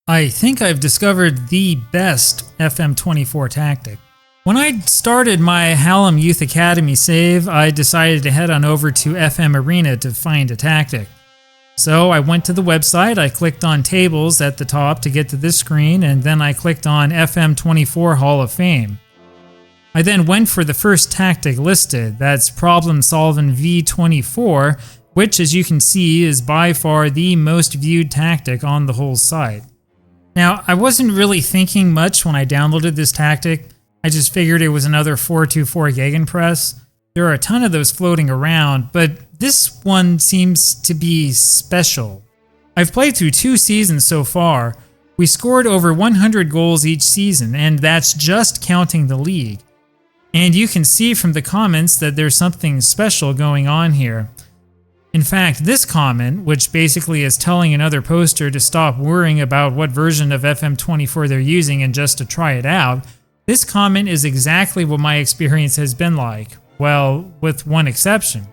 I think I've discovered the best FM24 tactic. When I started my Hallam Youth Academy save, I decided to head on over to FM Arena to find a tactic. So I went to the website, I clicked on tables at the top to get to this screen, and then I clicked on FM24 Hall of Fame. I then went for the first tactic listed, that's Problem Solvin' V24, which as you can see is by far the most viewed tactic on the whole site. Now, I wasn't really thinking much when I downloaded this tactic. I just figured it was another 424 Gegenpress. There are a ton of those floating around, but this one seems to be special. I've played through 2 seasons so far. We scored over 100 goals each season, and that's just counting the league. And you can see from the comments that there's something special going on here. In fact, this comment, which basically is telling another poster to stop worrying about what version of FM24 they're using and just to try it out, this comment is exactly what my experience has been like. Well, with one exception.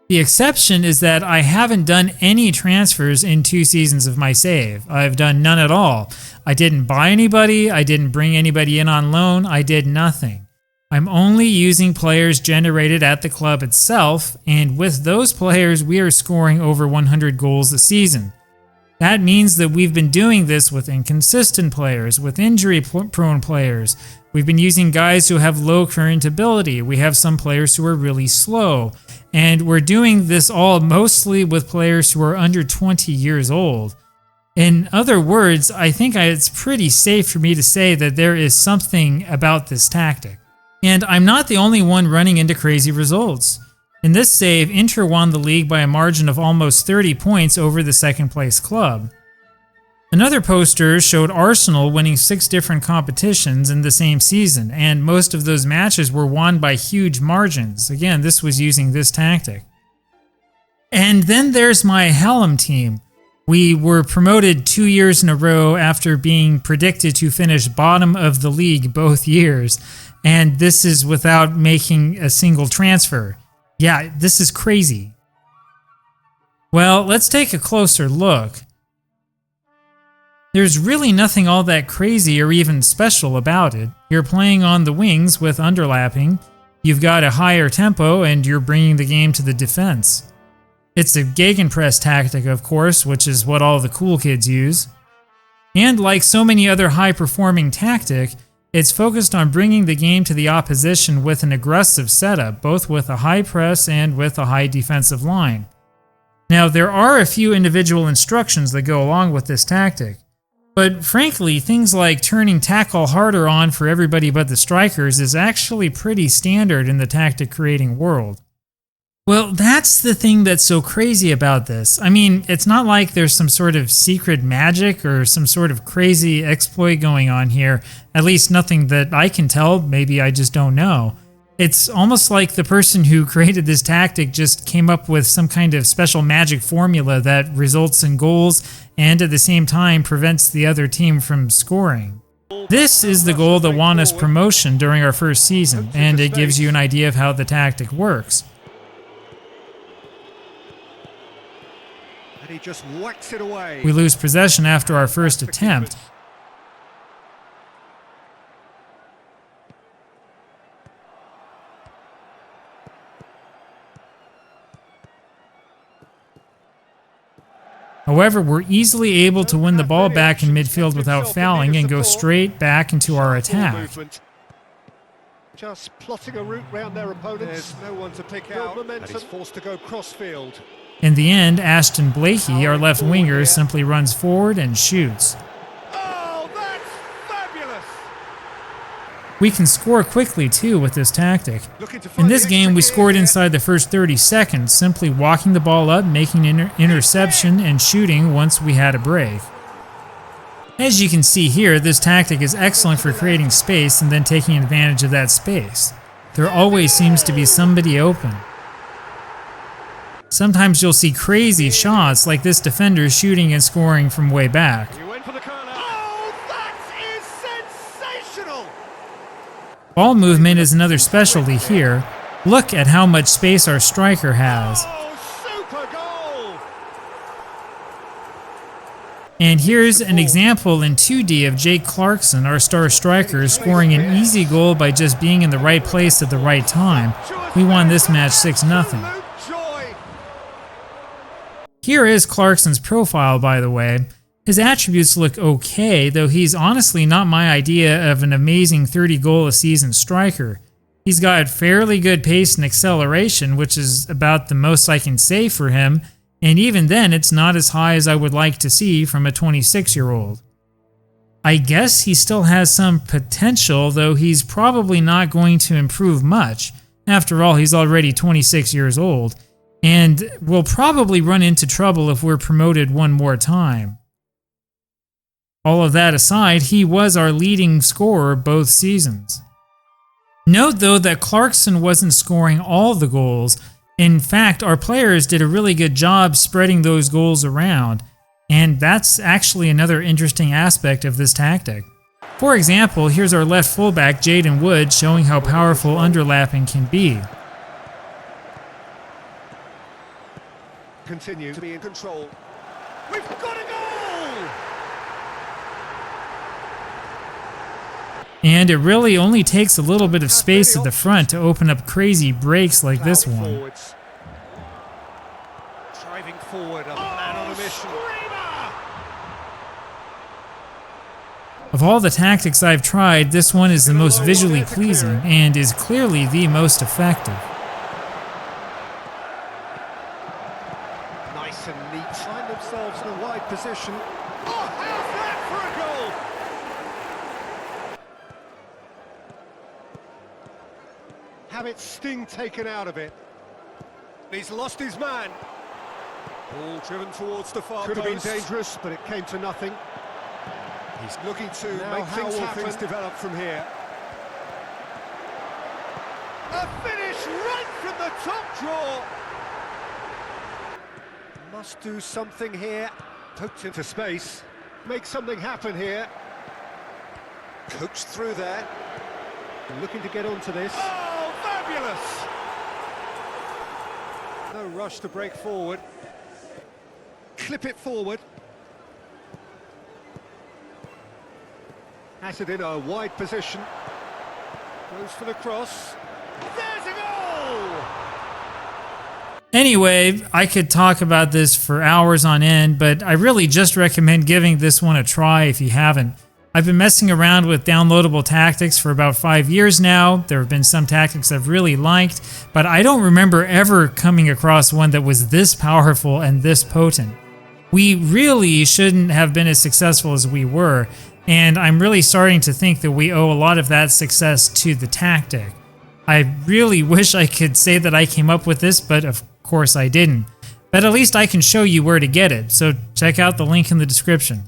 The exception is that I haven't done any transfers in 2 seasons of my save. I've done none at all. I didn't buy anybody, I didn't bring anybody in on loan, I did nothing. I'm only using players generated at the club itself, and with those players we are scoring over 100 goals a season. That means that we've been doing this with inconsistent players, with injury-prone players. We've been using guys who have low current ability. We have some players who are really slow. And we're doing this all mostly with players who are under 20 years old. In other words, I think it's pretty safe for me to say that there is something about this tactic. And I'm not the only one running into crazy results. In this save, Inter won the league by a margin of almost 30 points over the second place club. Another poster showed Arsenal winning 6 different competitions in the same season, and most of those matches were won by huge margins. Again, this was using this tactic. And then there's my Hallam team. We were promoted 2 years in a row after being predicted to finish bottom of the league both years. And this is without making a single transfer. Yeah, this is crazy. Well, let's take a closer look. There's really nothing all that crazy or even special about it. You're playing on the wings with underlapping, you've got a higher tempo, and you're bringing the game to the defense. It's a gegenpress tactic, of course, which is what all the cool kids use. And like so many other high-performing tactics, it's focused on bringing the game to the opposition with an aggressive setup, both with a high press and with a high defensive line. Now, there are a few individual instructions that go along with this tactic, but frankly, things like turning tackle harder on for everybody but the strikers is actually pretty standard in the tactic creating world. Well, that's the thing that's so crazy about this. I mean, it's not like there's some sort of secret magic or some sort of crazy exploit going on here. At least nothing that I can tell, maybe I just don't know. It's almost like the person who created this tactic just came up with some kind of special magic formula that results in goals and at the same time prevents the other team from scoring. This is the goal that won us promotion during our first season, and it gives you an idea of how the tactic works. He just whacks it away. We lose possession after our first attempt. However, we're easily able to win the ball back in midfield without fouling and go straight back into our attack. Just plotting a route round their opponents. There's no one to pick out, and he's forced to go cross-field. In the end, Ashton Blakey, our left winger, simply runs forward and shoots. Oh, that's fabulous! We can score quickly too with this tactic. In this game, we scored inside the first 30 seconds, simply walking the ball up, making an interception, and shooting once we had a break. As you can see here, this tactic is excellent for creating space and then taking advantage of that space. There always seems to be somebody open. Sometimes you'll see crazy shots like this defender shooting and scoring from way back. Oh, that is sensational! Ball movement is another specialty here. Look at how much space our striker has. Oh, super goal! And here's an example in 2D of Jake Clarkson, our star striker, scoring an easy goal by just being in the right place at the right time. We won this match 6-0. Here is Clarkson's profile, by the way. His attributes look okay, though he's honestly not my idea of an amazing 30-goal-a-season striker. He's got fairly good pace and acceleration, which is about the most I can say for him, and even then it's not as high as I would like to see from a 26-year-old. I guess he still has some potential, though he's probably not going to improve much. After all, he's already 26 years old, and will probably run into trouble if we're promoted one more time. All of that aside, he was our leading scorer both seasons. Note, though, that Clarkson wasn't scoring all the goals. In fact, our players did a really good job spreading those goals around, and that's actually another interesting aspect of this tactic. For example, here's our left fullback, Jaden Wood, showing how powerful underlapping can be. Continue to be in control. We've got a goal! And it really only takes a little bit of space at the front to open up crazy breaks like this one. Driving forward, a man on a mission. Of all the tactics I've tried, this one is the most visually pleasing and is clearly the most effective. Nice and neat. Find themselves in a wide position. Oh, how's that for a goal? Have its sting taken out of it. He's lost his man. Ball driven towards the far post. Could have been dangerous, but it came to nothing. He's looking to make things happen. Things develop from here. A finish right from the top draw. Must do something here. Poked into space. Make something happen here. Coached through there. Looking to get onto this. Oh, fabulous! No rush to break forward. Clip it forward. Has it in a wide position. Goes for the cross. There's a goal! Anyway, I could talk about this for hours on end, but I really just recommend giving this one a try if you haven't. I've been messing around with downloadable tactics for about 5 years now. There have been some tactics I've really liked, but I don't remember ever coming across one that was this powerful and this potent. We really shouldn't have been as successful as we were, and I'm really starting to think that we owe a lot of that success to the tactic. I really wish I could say that I came up with this, but of course I didn't. But at least I can show you where to get it, so check out the link in the description.